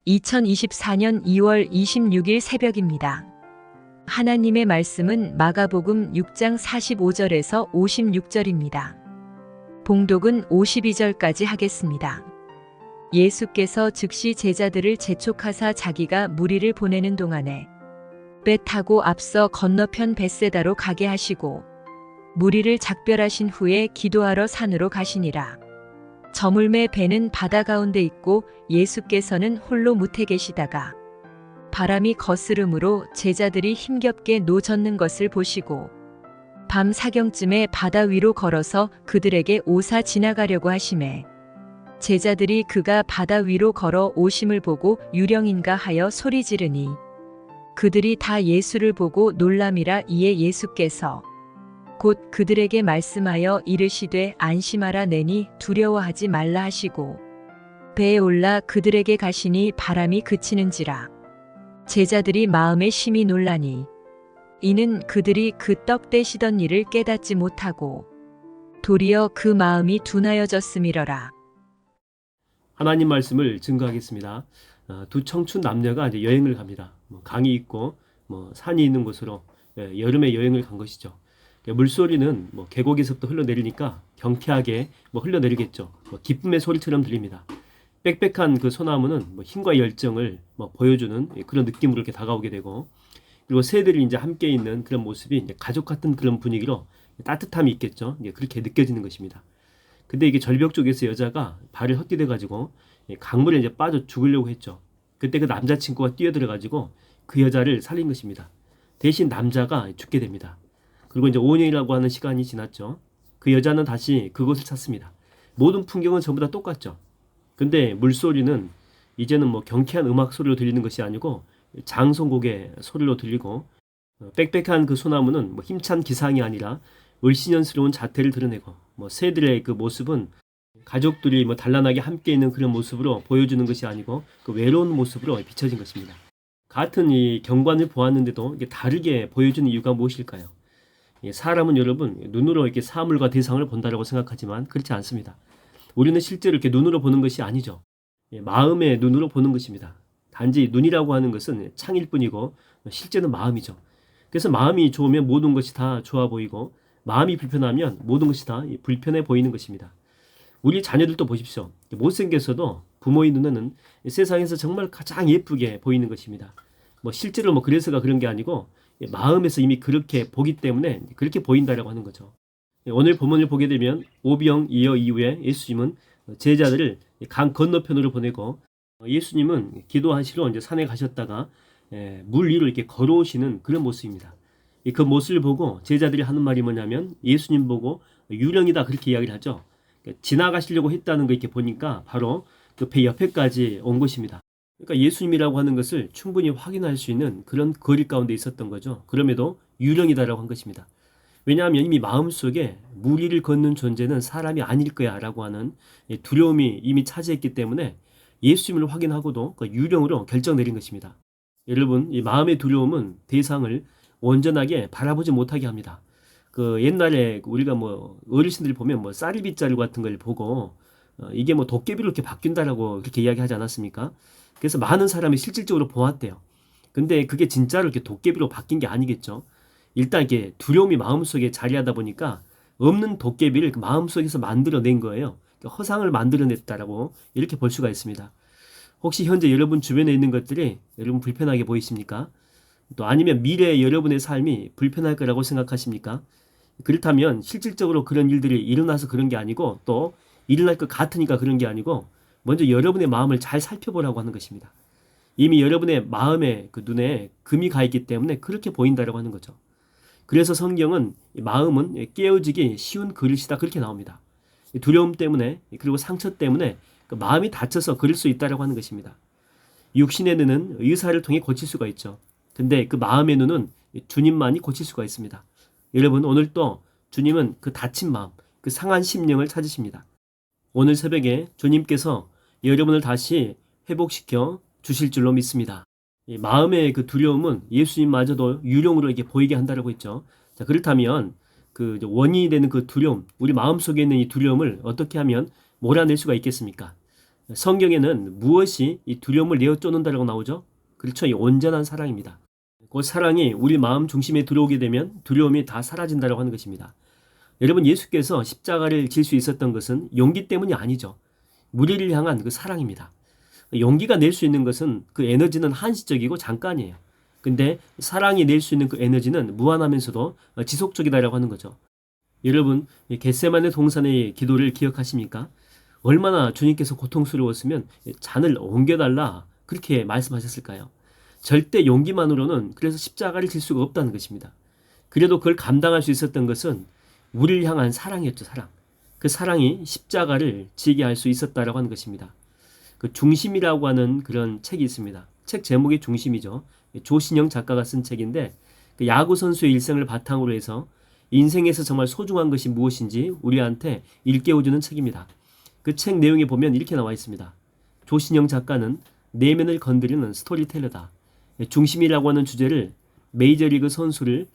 2024년 2월 26일 새벽입니다. 하나님의 말씀은 마가복음 6장 45절에서 56절입니다. 봉독은 52절까지 하겠습니다. 예수께서 즉시 제자들을 재촉하사 자기가 무리를 보내는 동안에 배 타고 앞서 건너편 벳세다로 가게 하시고 무리를 작별하신 후에 기도하러 산으로 가시니라. 저물매 배는 바다 가운데 있고 예수께서는 홀로 무태 계시다가 바람이 거스름으로 제자들이 힘겹게 노젓는 것을 보시고 밤 사경쯤에 바다 위로 걸어서 그들에게 오사 지나가려고 하시매 제자들이 그가 바다 위로 걸어 오심을 보고 유령인가 하여 소리 지르니 그들이 다 예수를 보고 놀람이라. 이에 예수께서 곧 그들에게 말씀하여 이르시되 안심하라. 내니 두려워하지 말라 하시고 배에 올라 그들에게 가시니 바람이 그치는지라. 제자들이 마음에 심히 놀라니 이는 그들이 그 떡 떼시던 일을 깨닫지 못하고 도리어 그 마음이 둔하여졌음이러라. 하나님 말씀을 증거하겠습니다. 두 청춘 남녀가 이제 여행을 갑니다. 강이 있고 산이 있는 곳으로 여름에 여행을 간 것이죠. 물소리는 계곡에서부터 흘러내리니까 경쾌하게 흘러내리겠죠. 기쁨의 소리처럼 들립니다. 빽빽한 그 소나무는 힘과 열정을 보여주는 그런 느낌으로 이렇게 다가오게 되고, 그리고 새들이 이제 함께 있는 그런 모습이 이제 가족 같은 그런 분위기로 따뜻함이 있겠죠. 그렇게 느껴지는 것입니다. 근데 이게 절벽 쪽에서 여자가 발을 헛디뎌 가지고 강물에 이제 빠져 죽으려고 했죠. 그때 그 남자친구가 뛰어들어 가지고 그 여자를 살린 것입니다. 대신 남자가 죽게 됩니다. 그리고 이제 5년이라고 하는 시간이 지났죠. 그 여자는 다시 그곳을 찾습니다. 모든 풍경은 전부 다 똑같죠. 근데 물소리는 이제는 경쾌한 음악 소리로 들리는 것이 아니고 장송곡의 소리로 들리고, 빽빽한 그 소나무는 힘찬 기상이 아니라 을씨년스러운 자태를 드러내고, 새들의 그 모습은 가족들이 단란하게 함께 있는 그런 모습으로 보여주는 것이 아니고 그 외로운 모습으로 비춰진 것입니다. 같은 이 경관을 보았는데도 이게 다르게 보여주는 이유가 무엇일까요? 사람은 여러분 눈으로 이렇게 사물과 대상을 본다라고 생각하지만 그렇지 않습니다. 우리는 실제로 이렇게 눈으로 보는 것이 아니죠. 마음의 눈으로 보는 것입니다. 단지 눈이라고 하는 것은 창일 뿐이고 실제는 마음이죠. 그래서 마음이 좋으면 모든 것이 다 좋아 보이고 마음이 불편하면 모든 것이 다 불편해 보이는 것입니다. 우리 자녀들도 보십시오. 못생겼어도 부모의 눈에는 세상에서 정말 가장 예쁘게 보이는 것입니다. 실제로 그래서가 그런 게 아니고 마음에서 이미 그렇게 보기 때문에 그렇게 보인다라고 하는 거죠. 오늘 본문을 보게 되면 오병이어 이후에 예수님은 제자들을 강 건너편으로 보내고, 예수님은 기도하시러 이제 산에 가셨다가 물 위로 이렇게 걸어오시는 그런 모습입니다. 그 모습을 보고 제자들이 하는 말이 뭐냐면 예수님 보고 유령이다 그렇게 이야기를 하죠. 지나가시려고 했다는 거 이렇게 보니까 바로 그 배 옆에까지 온 것입니다. 그러니까 예수님이라고 하는 것을 충분히 확인할 수 있는 그런 거리 가운데 있었던 거죠. 그럼에도 유령이다라고 한 것입니다. 왜냐하면 이미 마음속에 물 위를 걷는 존재는 사람이 아닐 거야 라고 하는 두려움이 이미 차지했기 때문에 예수님을 확인하고도 그 유령으로 결정 내린 것입니다. 여러분, 이 마음의 두려움은 대상을 온전하게 바라보지 못하게 합니다. 그 옛날에 우리가 어르신들 보면 쌀비자루 같은 걸 보고 이게 도깨비로 이렇게 바뀐다라고 그렇게 이야기하지 않았습니까? 그래서 많은 사람이 실질적으로 보았대요. 근데 그게 진짜로 이렇게 도깨비로 바뀐 게 아니겠죠. 일단 이게 두려움이 마음속에 자리하다 보니까 없는 도깨비를 그 마음속에서 만들어낸 거예요. 허상을 만들어냈다라고 이렇게 볼 수가 있습니다. 혹시 현재 여러분 주변에 있는 것들이 여러분 불편하게 보이십니까? 또 아니면 미래의 여러분의 삶이 불편할 거라고 생각하십니까? 그렇다면 실질적으로 그런 일들이 일어나서 그런 게 아니고 또 일어날 것 같으니까 그런 게 아니고 먼저 여러분의 마음을 잘 살펴보라고 하는 것입니다. 이미 여러분의 마음에 그 눈에 금이 가 있기 때문에 그렇게 보인다라고 하는 거죠. 그래서 성경은 마음은 깨어지기 쉬운 그릇이다 그렇게 나옵니다. 두려움 때문에 그리고 상처 때문에 그 마음이 다쳐서 그럴 수 있다라고 하는 것입니다. 육신의 눈은 의사를 통해 고칠 수가 있죠. 근데 그 마음의 눈은 주님만이 고칠 수가 있습니다. 여러분, 오늘 또 주님은 그 다친 마음, 그 상한 심령을 찾으십니다. 오늘 새벽에 주님께서 여러분을 다시 회복시켜 주실 줄로 믿습니다. 이 마음의 그 두려움은 예수님마저도 유령으로 이렇게 보이게 한다라고 했죠. 자, 그렇다면 그 원인이 되는 그 두려움, 우리 마음속에 있는 이 두려움을 어떻게 하면 몰아낼 수가 있겠습니까? 성경에는 무엇이 이 두려움을 내어 쫓는다라고 나오죠? 그렇죠. 이 온전한 사랑입니다. 그 사랑이 우리 마음 중심에 들어오게 되면 두려움이 다 사라진다라고 하는 것입니다. 여러분, 예수께서 십자가를 질 수 있었던 것은 용기 때문이 아니죠. 우리를 향한 그 사랑입니다. 용기가 낼 수 있는 것은 그 에너지는 한시적이고 잠깐이에요. 근데 사랑이 낼 수 있는 그 에너지는 무한하면서도 지속적이다라고 하는 거죠. 여러분, 겟세마네 동산의 기도를 기억하십니까? 얼마나 주님께서 고통스러웠으면 잔을 옮겨달라 그렇게 말씀하셨을까요? 절대 용기만으로는 그래서 십자가를 질 수가 없다는 것입니다. 그래도 그걸 감당할 수 있었던 것은 우리를 향한 사랑이었죠. 사랑. 그 사랑이 십자가를 지게 할 수 있었다라고 하는 것입니다. 그 중심이라고 하는 그런 책이 있습니다. 책 제목이 중심이죠. 조신영 작가가 쓴 책인데 그 야구 선수의 일생을 바탕으로 해서 인생에서 정말 소중한 것이 무엇인지 우리한테 일깨워주는 책입니다. 그 책 내용에 보면 이렇게 나와 있습니다. 조신영 작가는 내면을 건드리는 스토리텔러다. 중심이라고 하는 주제를 메이저리그 선수를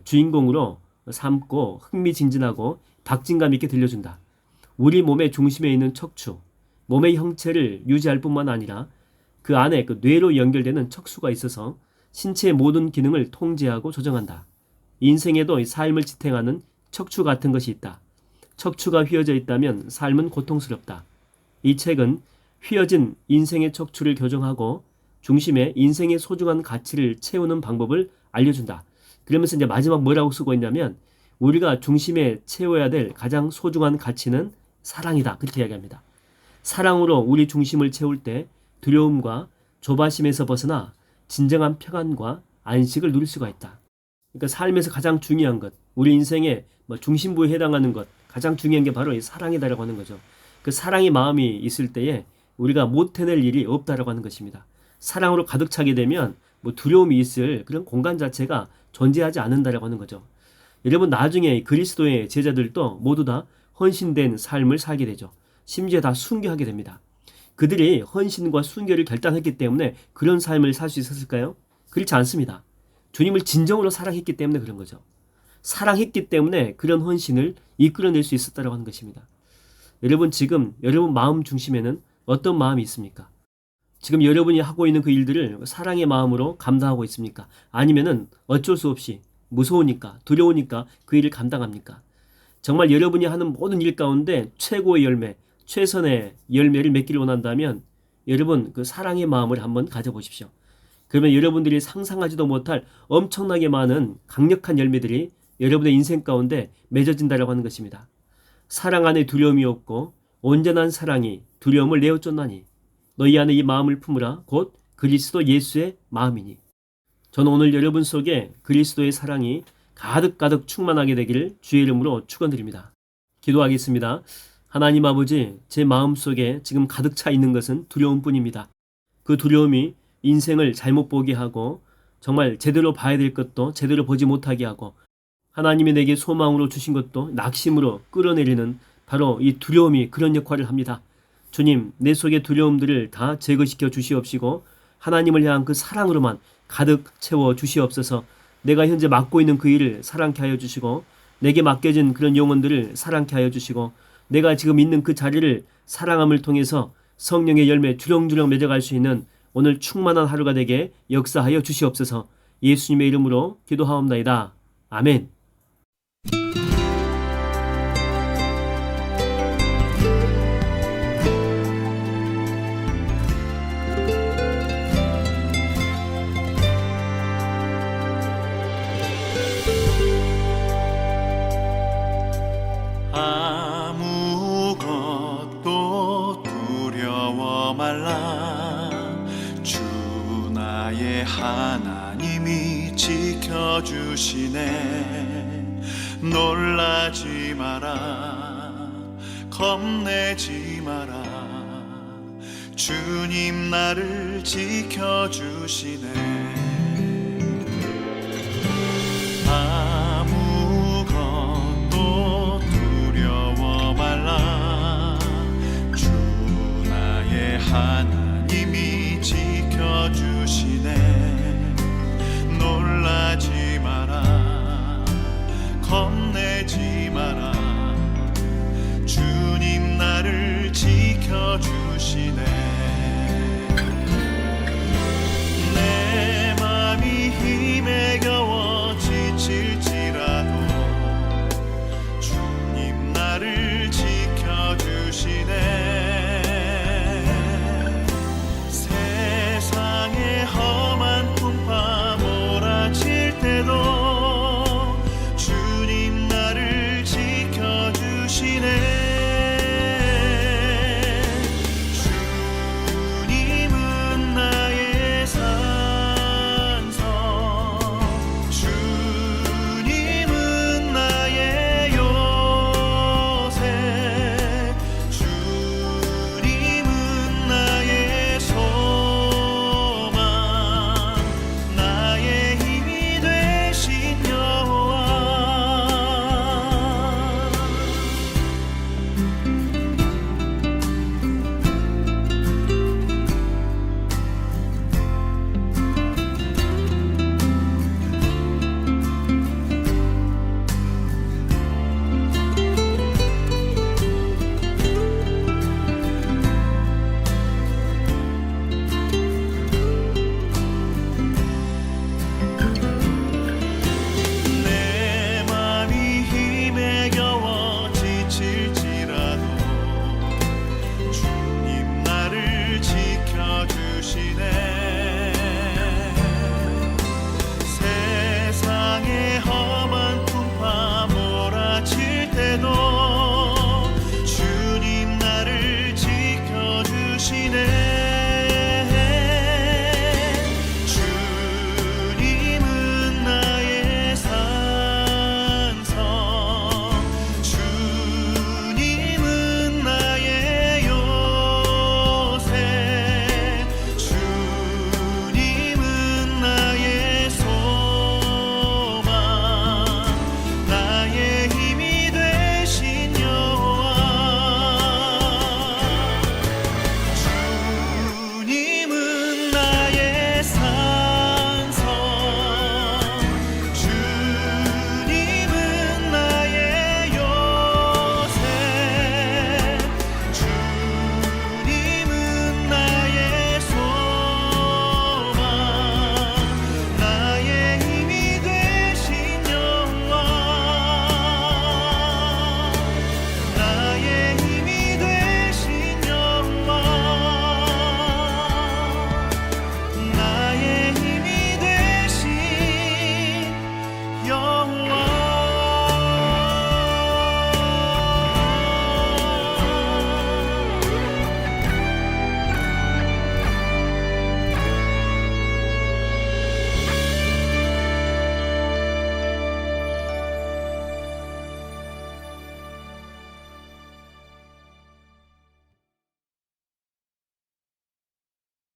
주인공으로 삼고 흥미진진하고 박진감 있게 들려준다. 우리 몸의 중심에 있는 척추, 몸의 형체를 유지할 뿐만 아니라 그 안에 그 뇌로 연결되는 척수가 있어서 신체의 모든 기능을 통제하고 조정한다. 인생에도 삶을 지탱하는 척추 같은 것이 있다. 척추가 휘어져 있다면 삶은 고통스럽다. 이 책은 휘어진 인생의 척추를 교정하고 중심에 인생의 소중한 가치를 채우는 방법을 알려준다. 그러면서 이제 마지막 뭐라고 쓰고 있냐면 우리가 중심에 채워야 될 가장 소중한 가치는 사랑이다. 그렇게 이야기합니다. 사랑으로 우리 중심을 채울 때 두려움과 조바심에서 벗어나 진정한 평안과 안식을 누릴 수가 있다. 그러니까 삶에서 가장 중요한 것, 우리 인생의 중심부에 해당하는 것, 가장 중요한 게 바로 이 사랑이다라고 하는 거죠. 그 사랑의 마음이 있을 때에 우리가 못 해낼 일이 없다라고 하는 것입니다. 사랑으로 가득 차게 되면 두려움이 있을 그런 공간 자체가 존재하지 않는다라고 하는 거죠. 여러분, 나중에 그리스도의 제자들도 모두 다 헌신된 삶을 살게 되죠. 심지어 다 순교하게 됩니다. 그들이 헌신과 순교를 결단했기 때문에 그런 삶을 살 수 있었을까요? 그렇지 않습니다. 주님을 진정으로 사랑했기 때문에 그런 거죠. 사랑했기 때문에 그런 헌신을 이끌어낼 수 있었다고 하는 것입니다. 여러분, 지금 여러분 마음 중심에는 어떤 마음이 있습니까? 지금 여러분이 하고 있는 그 일들을 사랑의 마음으로 감당하고 있습니까? 아니면은 어쩔 수 없이 무서우니까, 두려우니까 그 일을 감당합니까? 정말 여러분이 하는 모든 일 가운데 최고의 열매, 최선의 열매를 맺기를 원한다면 여러분 그 사랑의 마음을 한번 가져보십시오. 그러면 여러분들이 상상하지도 못할 엄청나게 많은 강력한 열매들이 여러분의 인생 가운데 맺어진다고 하는 것입니다. 사랑 안에 두려움이 없고 온전한 사랑이 두려움을 내어 쫓나니 너희 안에 이 마음을 품으라 곧 그리스도 예수의 마음이니. 저는 오늘 여러분 속에 그리스도의 사랑이 가득가득 충만하게 되기를 주의 이름으로 축원드립니다. 기도하겠습니다. 하나님 아버지, 제 마음속에 지금 가득 차 있는 것은 두려움뿐입니다. 그 두려움이 인생을 잘못 보게 하고 정말 제대로 봐야 될 것도 제대로 보지 못하게 하고 하나님이 내게 소망으로 주신 것도 낙심으로 끌어내리는 바로 이 두려움이 그런 역할을 합니다. 주님, 내 속의 두려움들을 다 제거시켜 주시옵시고 하나님을 향한 그 사랑으로만 가득 채워 주시옵소서. 내가 현재 맡고 있는 그 일을 사랑케 하여 주시고 내게 맡겨진 그런 영혼들을 사랑케 하여 주시고 내가 지금 있는 그 자리를 사랑함을 통해서 성령의 열매 주렁주렁 맺어갈 수 있는 오늘 충만한 하루가 되게 역사하여 주시옵소서. 예수님의 이름으로 기도하옵나이다. 아멘. 아무것도 두려워 말라. 주 나의 하나님이 지켜주시네. 놀라지 마라, 겁내지 마라. 주님 나를 지켜주시네.